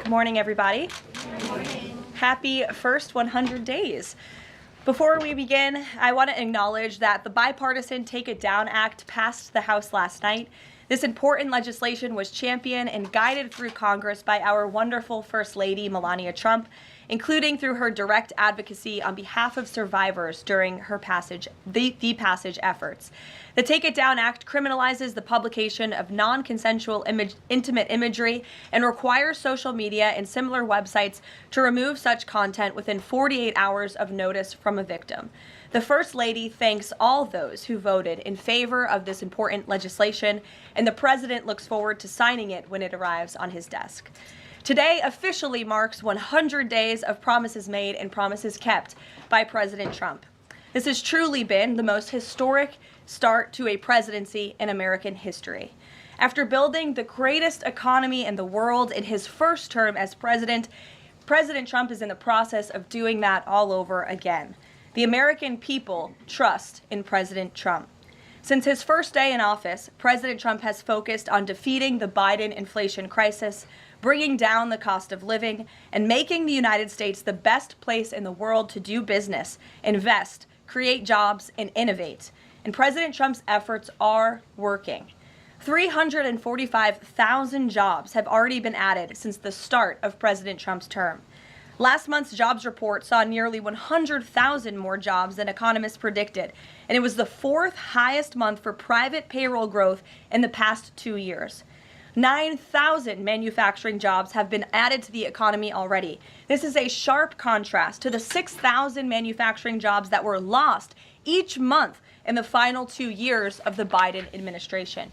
Good morning, everybody. Good morning. Happy first 100 days. Before we begin, I want to acknowledge that the bipartisan Take It Down Act passed the House last night. This important legislation was championed and guided through Congress by our wonderful First Lady, Melania Trump, including through her direct advocacy on behalf of survivors during her passage efforts. The Take It Down Act criminalizes the publication of non-consensual intimate imagery and requires social media and similar websites to remove such content within 48 hours of notice from a victim. The First Lady thanks all those who voted in favor of this important legislation, and the President looks forward to signing it when it arrives on his desk. Today officially marks 100 days of promises made and promises kept by President Trump. This has truly been the most historic start to a presidency in American history. After building the greatest economy in the world in his first term as president, President Trump is in the process of doing that all over again. The American people trust in President Trump. Since his first day in office, President Trump has focused on defeating the Biden inflation crisis, bringing down the cost of living, and making the United States the best place in the world to do business, invest, create jobs, and innovate. And President Trump's efforts are working. 345,000 jobs have already been added since the start of President Trump's term. Last month's jobs report saw nearly 100,000 more jobs than economists predicted, and it was the fourth highest month for private payroll growth in the past 2 years. 9,000 manufacturing jobs have been added to the economy already. This is a sharp contrast to the 6,000 manufacturing jobs that were lost each month in the final 2 years of the Biden administration.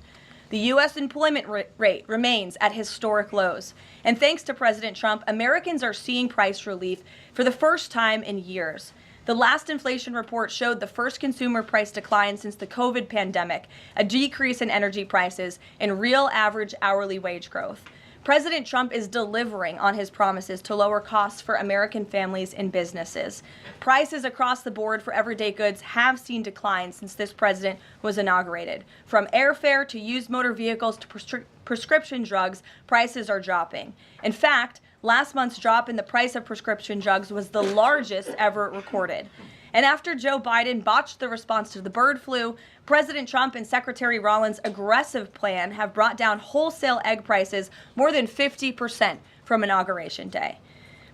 The U.S. employment rate remains at historic lows. And thanks to President Trump, Americans are seeing price relief for the first time in years. The last inflation report showed the first consumer price decline since the COVID pandemic, a decrease in energy prices, and real average hourly wage growth. President Trump is delivering on his promises to lower costs for American families and businesses. Prices across the board for everyday goods have seen declines since this president was inaugurated. From airfare to used motor vehicles to prescription drugs, prices are dropping. In fact, last month's drop in the price of prescription drugs was the largest ever recorded. And after Joe Biden botched the response to the bird flu, President Trump and Secretary Rawlings' aggressive plan have brought down wholesale egg prices more than 50% from Inauguration Day.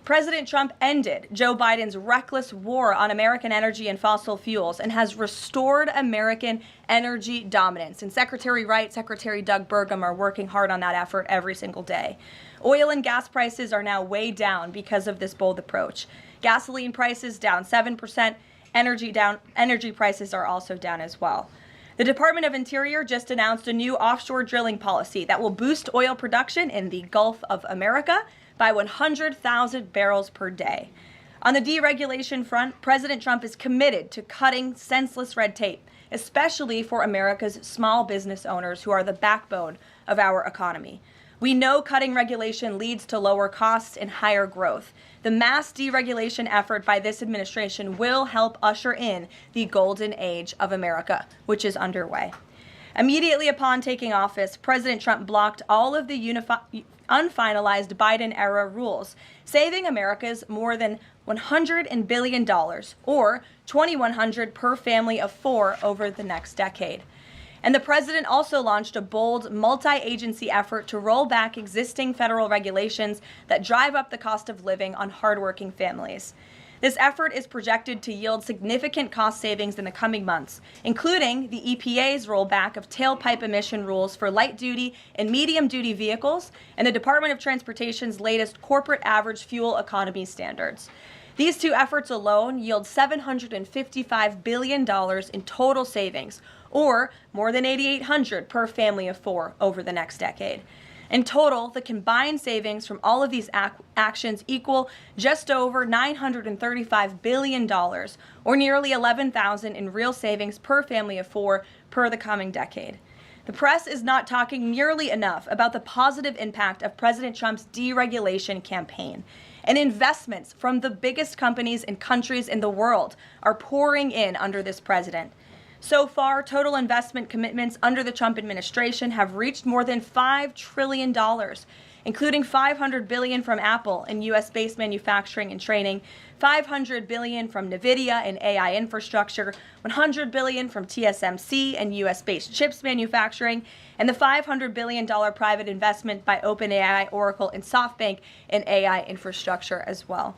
President Trump ended Joe Biden's reckless war on American energy and fossil fuels and has restored American energy dominance. And Secretary Wright, Secretary Doug Burgum are working hard on that effort every single day. Oil and gas prices are now way down because of this bold approach. Gasoline prices down 7%. Energy prices are also down as well. The Department of Interior just announced a new offshore drilling policy that will boost oil production in the Gulf of America by 100,000 barrels per day. On the deregulation front, President Trump is committed to cutting senseless red tape, especially for America's small business owners who are the backbone of our economy. We know cutting regulation leads to lower costs and higher growth. The mass deregulation effort by this administration will help usher in the golden age of America, which is underway. Immediately upon taking office, President Trump blocked all of the unfinalized Biden-era rules, saving Americans more than $100 billion, or $2,100 per family of four over the next decade. And the president also launched a bold multi-agency effort to roll back existing federal regulations that drive up the cost of living on hardworking families. This effort is projected to yield significant cost savings in the coming months, including the EPA's rollback of tailpipe emission rules for light-duty and medium-duty vehicles and the Department of Transportation's latest corporate average fuel economy standards. These two efforts alone yield $755 billion in total savings, or more than $8,800 per family of four over the next decade. In total, the combined savings from all of these actions equal just over $935 billion, or nearly $11,000 in real savings per family of four per the coming decade. The press is not talking nearly enough about the positive impact of President Trump's deregulation campaign. And investments from the biggest companies and countries in the world are pouring in under this president. So far, total investment commitments under the Trump administration have reached more than $5 trillion. including $500 billion from Apple in U.S.-based manufacturing and training, $500 billion from NVIDIA in AI infrastructure, $100 billion from TSMC and U.S.-based chips manufacturing, and the $500 billion private investment by OpenAI, Oracle, and SoftBank in AI infrastructure as well.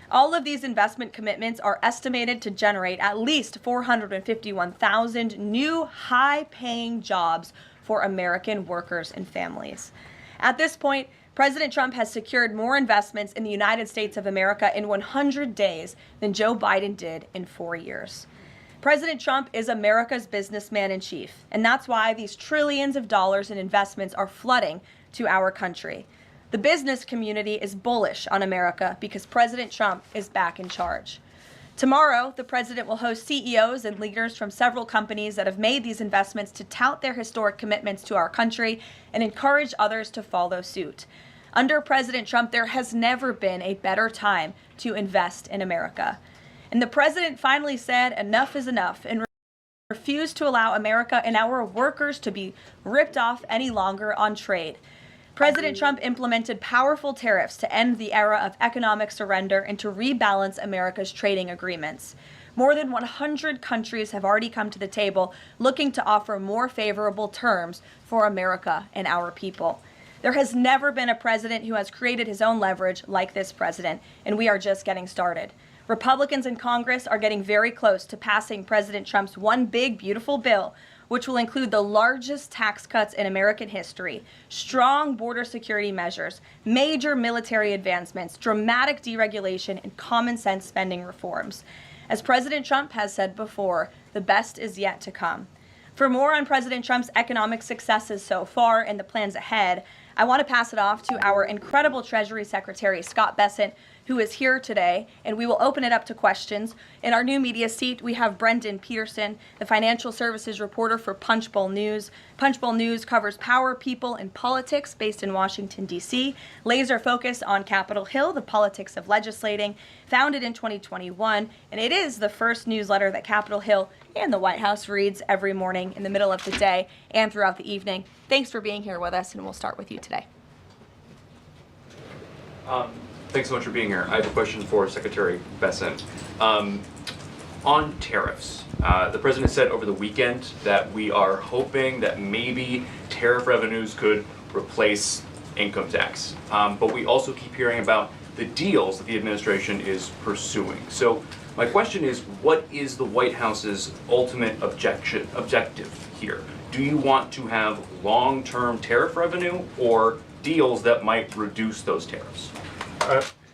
All of these investment commitments are estimated to generate at least 451,000 new high-paying jobs for American workers and families. At this point, President Trump has secured more investments in the United States of America in 100 days than Joe Biden did in 4 years. President Trump is America's businessman in chief, and that's why these trillions of dollars in investments are flooding to our country. The business community is bullish on America because President Trump is back in charge. Tomorrow, the president will host CEOs and leaders from several companies that have made these investments to tout their historic commitments to our country and encourage others to follow suit. Under President Trump, there has never been a better time to invest in America. And the president finally said enough is enough and refused to allow America and our workers to be ripped off any longer on trade. President Trump implemented powerful tariffs to end the era of economic surrender and to rebalance America's trading agreements. More than 100 countries have already come to the table looking to offer more favorable terms for America and our people. There has never been a president who has created his own leverage like this president, and we are just getting started. Republicans in Congress are getting very close to passing President Trump's one big, beautiful bill, which will include the largest tax cuts in American history, strong border security measures, major military advancements, dramatic deregulation, and common sense spending reforms. As President Trump has said before, the best is yet to come. For more on President Trump's economic successes so far and the plans ahead, I want to pass it off to our incredible Treasury Secretary, Scott Bessent, who is here today, and we will open it up to questions. In our new media seat, we have Brendan Peterson, the financial services reporter for Punchbowl News. Punchbowl News covers power, people, and politics based in Washington, D.C., laser focus on Capitol Hill, the politics of legislating, founded in 2021, and it is the first newsletter that Capitol Hill and the White House reads every morning in the middle of the day and throughout the evening. Thanks for being here with us, and we'll start with you today. Thanks so much for being here. I have a question for Secretary Bessent. On tariffs, the president said over the weekend that we are hoping that maybe tariff revenues could replace income tax. But we also keep hearing about the deals that the administration is pursuing. So my question is, what is the White House's ultimate objective here? Do you want to have long-term tariff revenue or deals that might reduce those tariffs?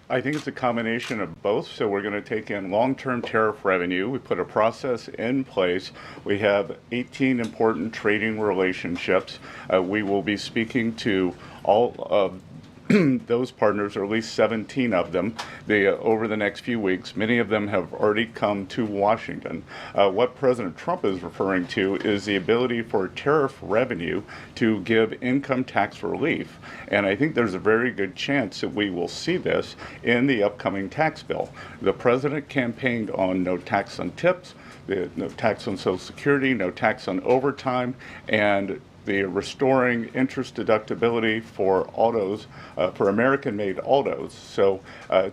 I think it's a combination of both. So we're going to take in long-term tariff revenue. We put a process in place. We have 18 important trading relationships. We will be speaking to all of those partners, or at least 17 of them, over the next few weeks. Many of them have already come to Washington. What President Trump is referring to is the ability for tariff revenue to give income tax relief. And I think there's a very good chance that we will see this in the upcoming tax bill. The president campaigned on no tax on tips, no tax on Social Security, no tax on overtime, and the restoring interest deductibility for autos, for American-made autos. So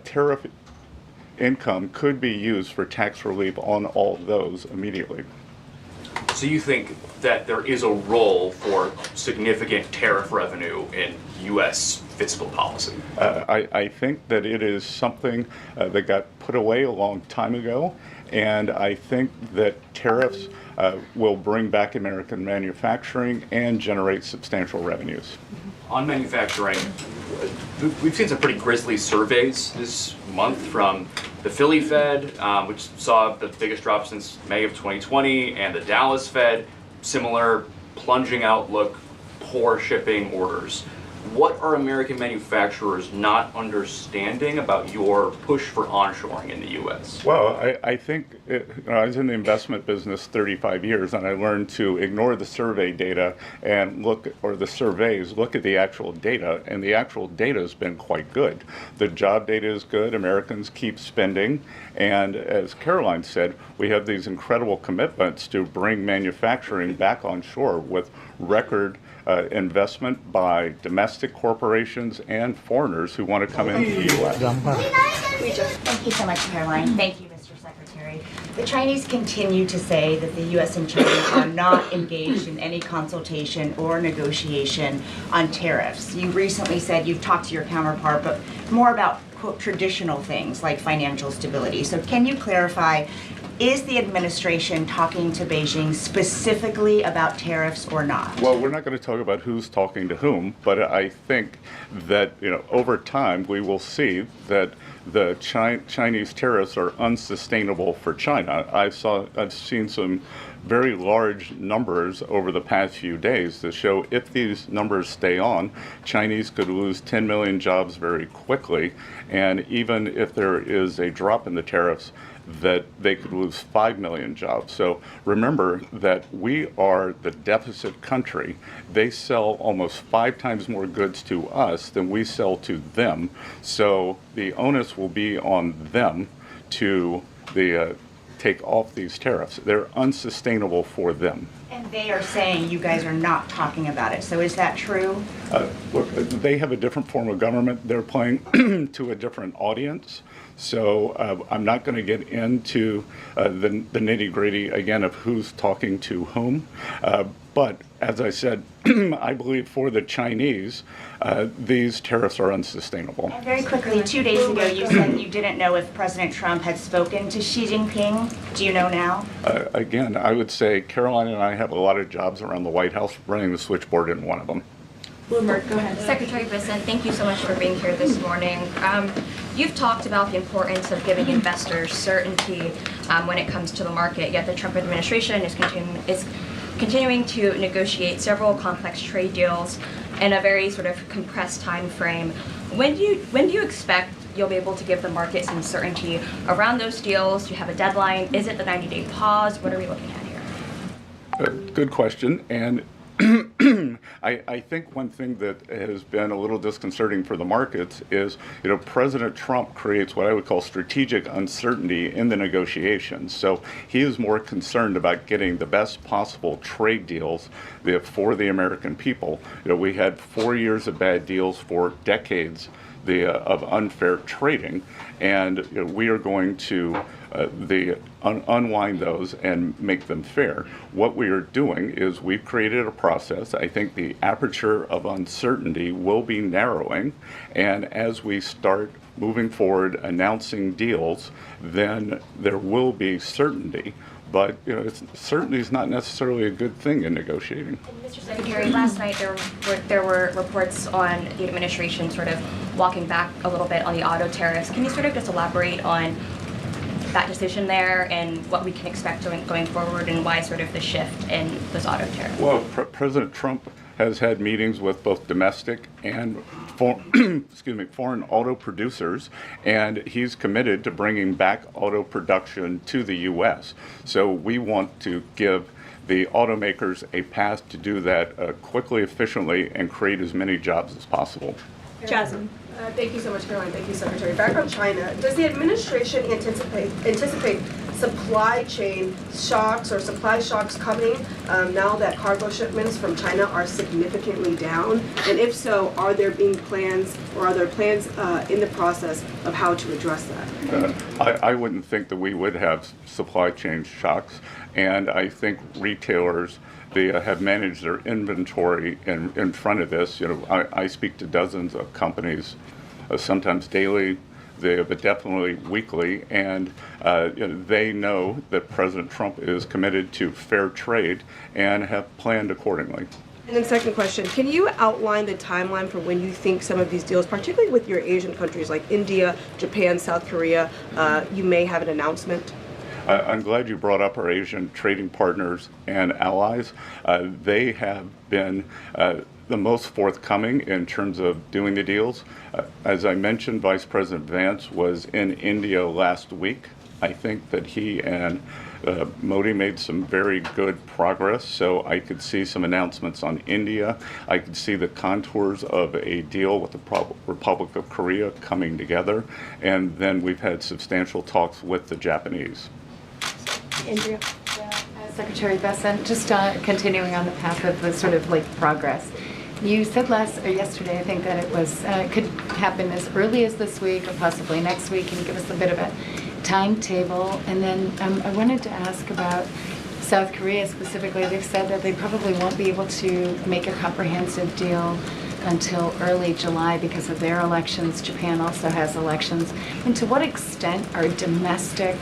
tariff income could be used for tax relief on all of those immediately. So you think that there is a role for significant tariff revenue in U.S. fiscal policy? I think that it is something that got put away a long time ago, and I think that tariffs will bring back American manufacturing and generate substantial revenues. On manufacturing, we've seen some pretty grisly surveys this month from the Philly Fed, which saw the biggest drop since May of 2020, and the Dallas Fed, similar plunging outlook, poor shipping orders. What are American manufacturers not understanding about your push for onshoring in the U.S.? Well, I think I was in the investment business 35 years, and I learned to ignore the survey data and look at the actual data, and the actual data has been quite good. The job data is good. Americans keep spending, and as Caroline said, we have these incredible commitments to bring manufacturing back on shore with record investment by domestic corporations and foreigners who want to come into the U.S. Thank you so much, Caroline. Thank you, Mr. Secretary. The Chinese continue to say that the U.S. and China are not engaged in any consultation or negotiation on tariffs. You recently said you've talked to your counterpart, but more about, quote, traditional things like financial stability. So can you clarify, is the administration talking to Beijing specifically about tariffs or not? Well, we're not going to talk about who's talking to whom, but I think that over time we will see that the Chinese tariffs are unsustainable for China. I've seen some very large numbers over the past few days that show if these numbers stay on, Chinese could lose 10 million jobs very quickly, and even if there is a drop in the tariffs, that they could lose 5 million jobs. So remember that we are the deficit country. They sell almost 5 times more goods to us than we sell to them. So the onus will be on them to take off these tariffs. They're unsustainable for them. And they are saying you guys are not talking about it. So is that true? Look, they have a different form of government. They're playing to a different audience. So I'm not going to get into the nitty-gritty again of who's talking to whom. But as I said, I believe for the Chinese, these tariffs are unsustainable. And very quickly, 2 days ago, you said you didn't know if President Trump had spoken to Xi Jinping. Do you know now? Again, I would say Caroline and I have a lot of jobs around the White House. Running the switchboard isn't one of them. Bloomberg, go ahead. Secretary Bessent, thank you so much for being here this morning. You've talked about the importance of giving investors certainty when it comes to the market, yet the Trump administration is continuing to negotiate several complex trade deals in a very sort of compressed time frame. When do you expect you'll be able to give the market some certainty around those deals? Do you have a deadline? Is it the 90-day pause? What are we looking at here? Good question. And I think one thing that has been a little disconcerting for the markets is, President Trump creates what I would call strategic uncertainty in the negotiations. So he is more concerned about getting the best possible trade deals for the American people. We had 4 years of bad deals for decades of unfair trading, and we are going to unwind those and make them fair. What we are doing is we've created a process. I think the aperture of uncertainty will be narrowing, and as we start moving forward announcing deals, then there will be certainty. But certainty is not necessarily a good thing in negotiating. Mr. Secretary, last night there were reports on the administration sort of walking back a little bit on the auto tariffs. Can you sort of just elaborate on that decision there and what we can expect going forward, and why sort of the shift in those auto tariffs? Well, President Trump has had meetings with both domestic and foreign auto producers, and he's committed to bringing back auto production to the U.S. So we want to give the automakers a path to do that quickly, efficiently, and create as many jobs as possible. Jasmine. Thank you so much, Caroline. Thank you, Secretary. Back on China, does the administration anticipate supply chain shocks or supply shocks coming now that cargo shipments from China are significantly down? And if so, are there plans in the process of how to address that? I wouldn't think that we would have supply chain shocks, and I think retailers have managed their inventory in front of this. I speak to dozens of companies, sometimes daily, but definitely weekly, and they know that President Trump is committed to fair trade and have planned accordingly. And then second question, can you outline the timeline for when you think some of these deals, particularly with your Asian countries like India, Japan, South Korea, you may have an announcement? I'm glad you brought up our Asian trading partners and allies. They have been the most forthcoming in terms of doing the deals. As I mentioned, Vice President Vance was in India last week. I think that he and Modi made some very good progress, so I could see some announcements on India. I could see the contours of a deal with the Republic of Korea coming together, and then we've had substantial talks with the Japanese. Andrea? Secretary Bessent, just continuing on the path of the sort of like progress. You said yesterday, I think, that it was could happen as early as this week or possibly next week. Can you give us a bit of a timetable? And then I wanted to ask about South Korea specifically. They've said that they probably won't be able to make a comprehensive deal until early July because of their elections. Japan also has elections. And to what extent are domestic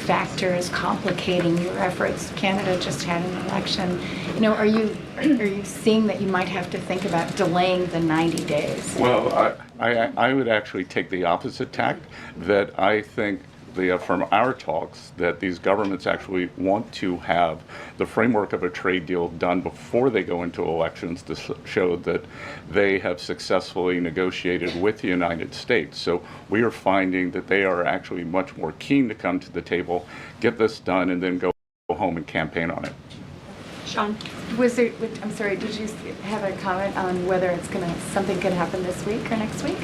factors complicating your efforts? Canada just had an election. You know, are you seeing that you might have to think about delaying the 90 days? Well, I would actually take the opposite tack, that I think from our talks that these governments actually want to have the framework of a trade deal done before they go into elections to show that they have successfully negotiated with the United States. So we are finding that they are actually much more keen to come to the table, get this done, and then go home and campaign on it. Sean? I'm sorry, did you have a comment on whether something could happen this week or next week?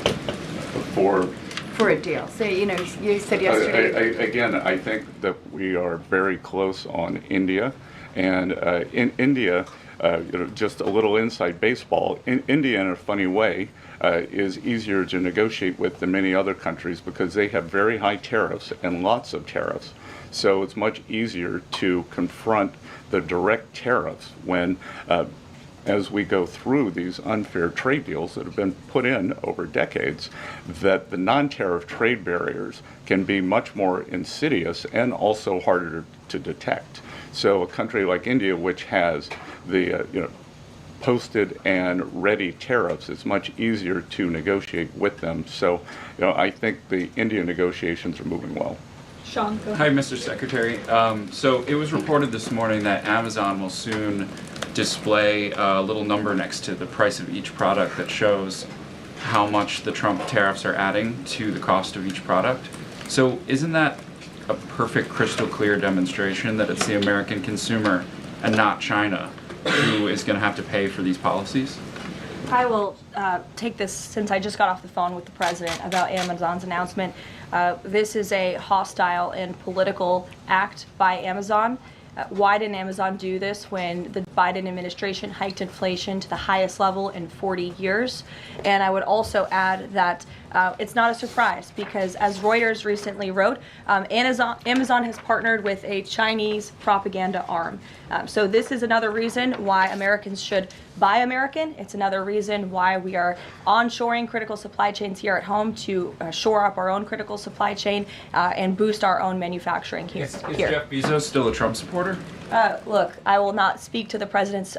For a deal. So, you said yesterday. Again, I think that we are very close on India. And in India, just a little inside baseball, India, in a funny way, is easier to negotiate with than many other countries because they have very high tariffs and lots of tariffs. So it's much easier to confront the direct tariffs when as we go through these unfair trade deals that have been put in over decades, that the non-tariff trade barriers can be much more insidious and also harder to detect. So a country like India, which has the posted and ready tariffs, it's much easier to negotiate with them. So I think the India negotiations are moving well. Sean, go ahead. Hi, Mr. Secretary. So it was reported this morning that Amazon will soon display a little number next to the price of each product that shows how much the Trump tariffs are adding to the cost of each product. So isn't that a perfect crystal clear demonstration that it's the American consumer and not China who is going to have to pay for these policies? I will take this since I just got off the phone with the president about Amazon's announcement. This is a hostile and political act by Amazon. Why didn't Amazon do this when the Biden administration hiked inflation to the highest level in 40 years? And I would also add that it's not a surprise because, as Reuters recently wrote, Amazon has partnered with a Chinese propaganda arm. So this is another reason why Americans should buy American. It's another reason why we are onshoring critical supply chains here at home to shore up our own critical supply chain and boost our own manufacturing here. Is Jeff Bezos still a Trump supporter? Look, I will not speak to the president's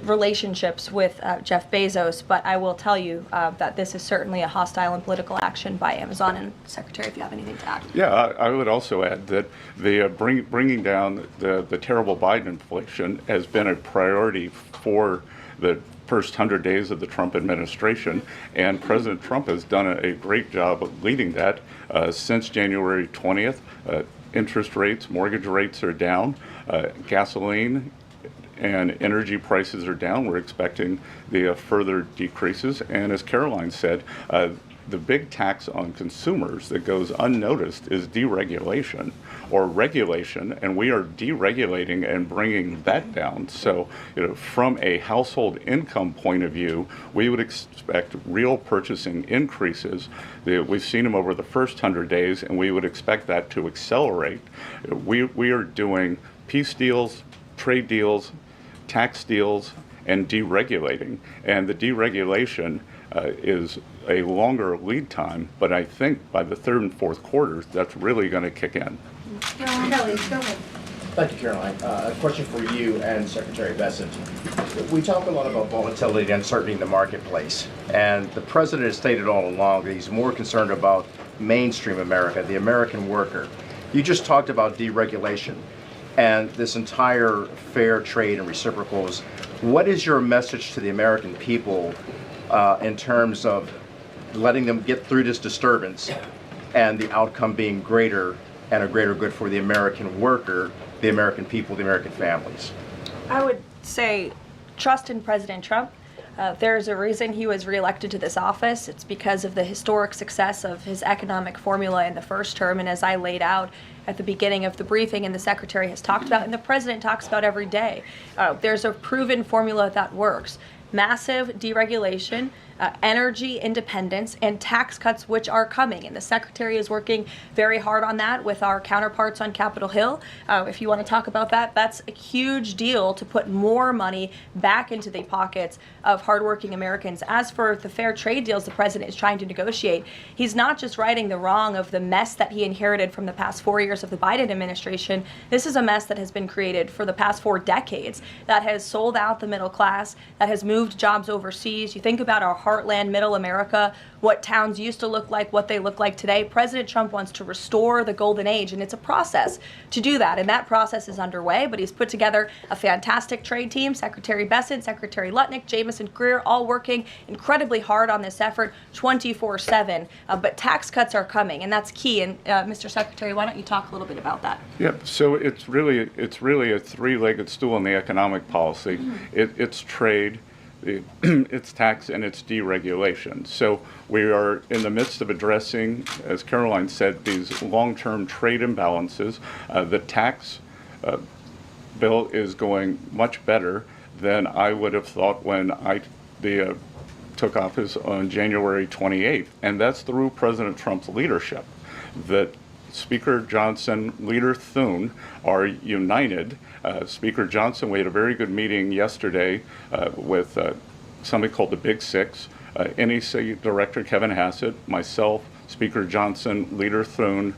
relationships with Jeff Bezos, but I will tell you that this is certainly a hostile and political action by Amazon. And Secretary, if you have anything to add. Yeah, I would also add that the bringing down the terrible Biden inflation has been a priority for the first 100 days of the Trump administration, and President Trump has done a great job of leading that since January 20th. Interest rates, mortgage rates are down, gasoline and energy prices are down. We're expecting the further decreases. And as Caroline said, the big tax on consumers that goes unnoticed is deregulation or regulation, and we are deregulating and bringing that down. So, from a household income point of view, we would expect real purchasing increases. We've seen them over the first 100 days, and we would expect that to accelerate. We are doing peace deals, trade deals, tax deals, and deregulating. And the deregulation is a longer lead time, but I think by the third and fourth quarters, that's really going to kick in. Kelly, go ahead. Thank you, Caroline. A question for you and Secretary Bessent. We talk a lot about volatility and uncertainty in the marketplace, and the president has stated all along that he's more concerned about mainstream America, the American worker. You just talked about deregulation and this entire fair trade and reciprocals. What is your message to the American people in terms of letting them get through this disturbance and the outcome being greater and a greater good for the American worker, the American people, the American families? I would say trust in President Trump. There's a reason he was reelected to this office. It's because of the historic success of his economic formula in the first term, and as I laid out at the beginning of the briefing and the Secretary has talked about and the President talks about every day, there's a proven formula that works. Massive deregulation, energy independence, and tax cuts, which are coming. And the Secretary is working very hard on that with our counterparts on Capitol Hill. If you want to talk about that, that's a huge deal to put more money back into the pockets of hardworking Americans. As for the fair trade deals the President is trying to negotiate, he's not just righting the wrong of the mess that he inherited from the past 4 years of the Biden administration. This is a mess that has been created for the past 4 decades that has sold out the middle class, that has moved jobs overseas. You think about our heartland, middle America, what towns used to look like, what they look like today. President Trump wants to restore the golden age, and it's a process to do that. And that process is underway, but he's put together a fantastic trade team. Secretary Bessent, Secretary Lutnick, Jamieson Greer, all working incredibly hard on this effort 24/7. But tax cuts are coming, and that's key. And Mr. Secretary, why don't you talk a little bit about that? Yeah, so it's really a three-legged stool in the economic policy. It's trade, it's tax, and it's deregulation. So we are in the midst of addressing, as Caroline said, these long-term trade imbalances. The tax bill is going much better than I would have thought when I took office on January 28th, and that's through President Trump's leadership. That Speaker Johnson, Leader Thune are united. Speaker Johnson, we had a very good meeting yesterday with somebody called the Big Six, NEC Director Kevin Hassett, myself, Speaker Johnson, Leader Thune,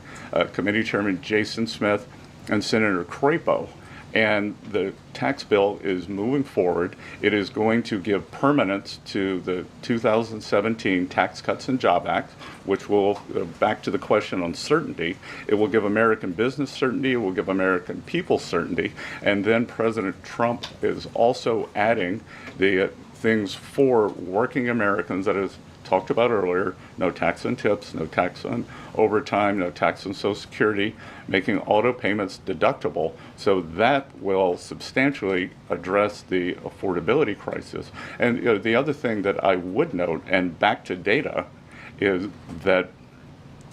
Committee Chairman Jason Smith, and Senator Crapo. And the tax bill is moving forward. It is going to give permanence to the 2017 Tax Cuts and Job Act, which will, back to the question on certainty, it will give American business certainty, it will give American people certainty, and then President Trump is also adding the things for working Americans that is talked about earlier: no tax on tips, no tax on overtime, no tax on Social Security, making auto payments deductible. So that will substantially address the affordability crisis. And the other thing that I would note, and back to data, is that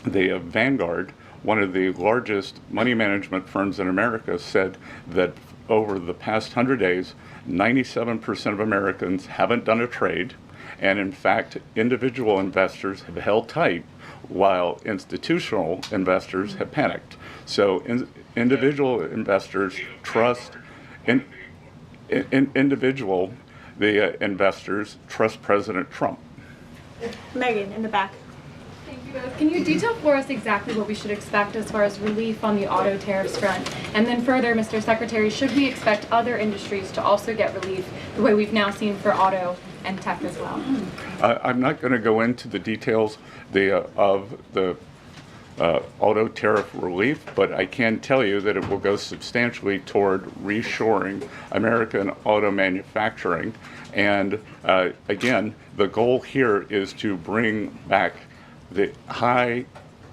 the Vanguard, one of the largest money management firms in America, said that over the past 100 days, 97% of Americans haven't done a trade. And in fact, individual investors have held tight while institutional investors have panicked. So individual investors trust, investors trust President Trump. Megan, in the back. Thank you both. Can you detail for us exactly what we should expect as far as relief on the auto tariffs front? And then further, Mr. Secretary, should we expect other industries to also get relief the way we've now seen for auto and tech as well? I'm not going to go into the details of the auto tariff relief, but I can tell you that it will go substantially toward reshoring American auto manufacturing. And again, the goal here is to bring back the high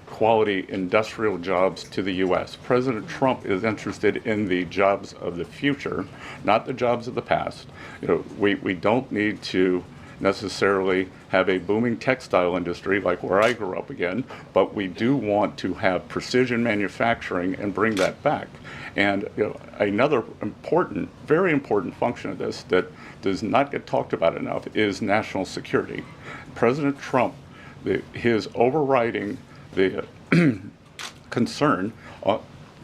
quality industrial jobs to the U.S. President Trump is interested in the jobs of the future, not the jobs of the past. We don't need to necessarily have a booming textile industry like where I grew up again, but we do want to have precision manufacturing and bring that back. And another important, very important function of this that does not get talked about enough is national security. President Trump, his overriding the concern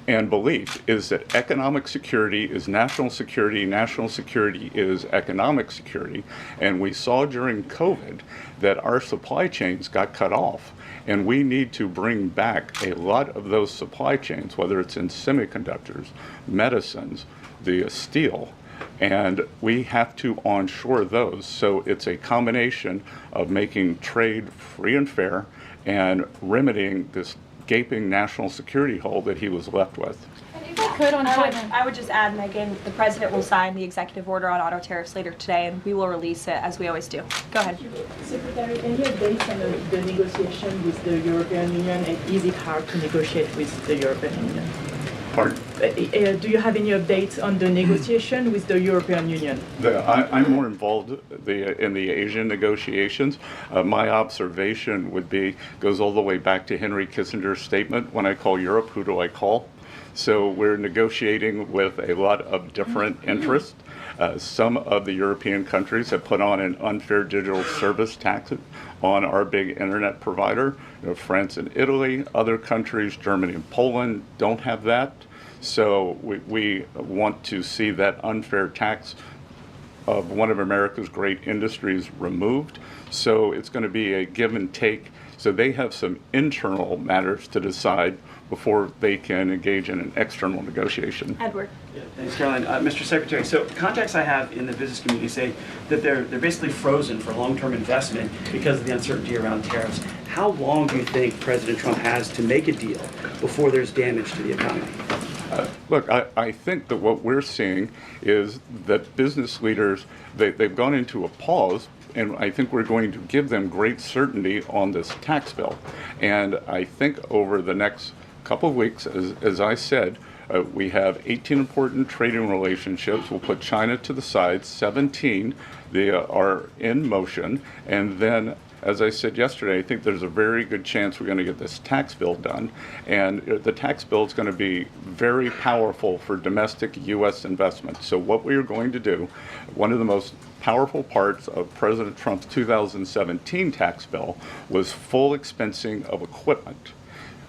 and belief is that economic security is national security is economic security. And we saw during COVID that our supply chains got cut off. And we need to bring back a lot of those supply chains, whether it's in semiconductors, medicines, the steel, and we have to onshore those. So it's a combination of making trade free and fair and remedying this gaping national security hole that he was left with. And if I could on China. I would just add, Megan, the President will sign the executive order on auto tariffs later today, and we will release it as we always do. Go ahead. Secretary, any updates on the negotiation with the European Union, and is it hard to negotiate with the European Union? Pardon? Do you have any updates on the negotiation with the European Union? I'm more involved in the Asian negotiations. My observation would be, goes all the way back to Henry Kissinger's statement, when I call Europe, who do I call? So we're negotiating with a lot of different interests. Some of the European countries have put on an unfair digital service tax on our big internet provider. France and Italy, other countries, Germany and Poland, don't have that. So we want to see that unfair tax of one of America's great industries removed. So it's going to be a give and take. So they have some internal matters to decide before they can engage in an external negotiation. Edward. Yeah, thanks, Caroline. Mr. Secretary, so contacts I have in the business community say that they're basically frozen for long-term investment because of the uncertainty around tariffs. How long do you think President Trump has to make a deal before there's damage to the economy? Look, I think that what we're seeing is that business leaders, they've gone into a pause, and I think we're going to give them great certainty on this tax bill. And I think over the next couple of weeks, as I said, we have 18 important trading relationships. We'll put China to the side. 17 they are in motion. And then, as I said yesterday, I think there's a very good chance we're going to get this tax bill done. And the tax bill is going to be very powerful for domestic U.S. investment. So what we are going to do, one of the most powerful parts of President Trump's 2017 tax bill was full expensing of equipment.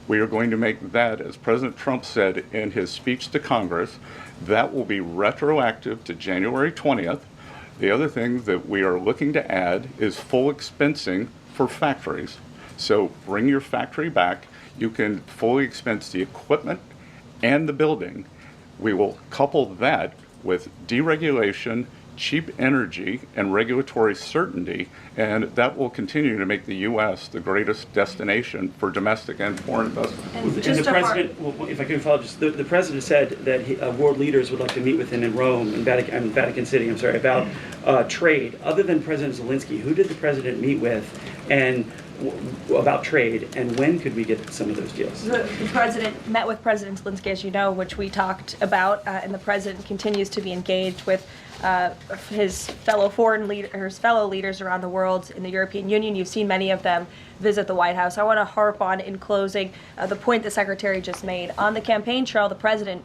We are going to make that, as President Trump said in his speech to Congress, that will be retroactive to January 20th. The other thing that we are looking to add is full expensing for factories. So bring your factory back. You can fully expense the equipment and the building. We will couple that with deregulation, cheap energy, and regulatory certainty, and that will continue to make the U.S. the greatest destination for domestic and foreign investment. And the president, well, if I can follow, just the president said that world leaders would like to meet with him in Rome, in Vatican City, about trade. Other than President Zelensky, who did the president meet with, and about trade, and when could we get some of those deals? The president met with President Zelensky, as you know, which we talked about, and the president continues to be engaged with his fellow leaders around the world in the European Union. You've seen many of them visit the White House. I want to harp on, in closing, the point the Secretary just made. On the campaign trail, the president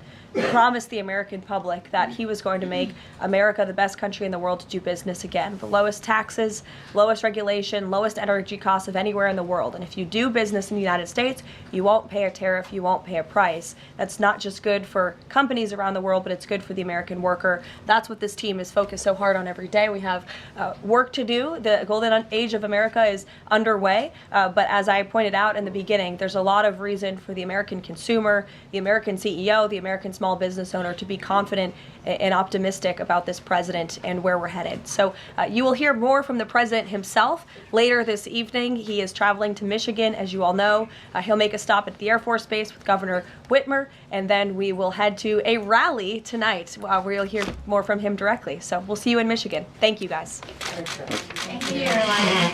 promised the American public that he was going to make America the best country in the world to do business again. The lowest taxes, lowest regulation, lowest energy costs of anywhere in the world. And if you do business in the United States, you won't pay a tariff, you won't pay a price. That's not just good for companies around the world, but it's good for the American worker. That's what this team is focused so hard on every day. We have work to do. The golden age of America is underway. But as I pointed out in the beginning, there's a lot of reason for the American consumer, the American CEO, the American small business owner to be confident and optimistic about this president and where we're headed. So you will hear more from the president himself later this evening. He is traveling to Michigan, as you all know. He'll make a stop at the Air Force Base with Governor Whitmer, and then we will head to a rally tonight where you'll hear more from him directly. So we'll see you in Michigan. Thank you, guys. Thank you, Caroline.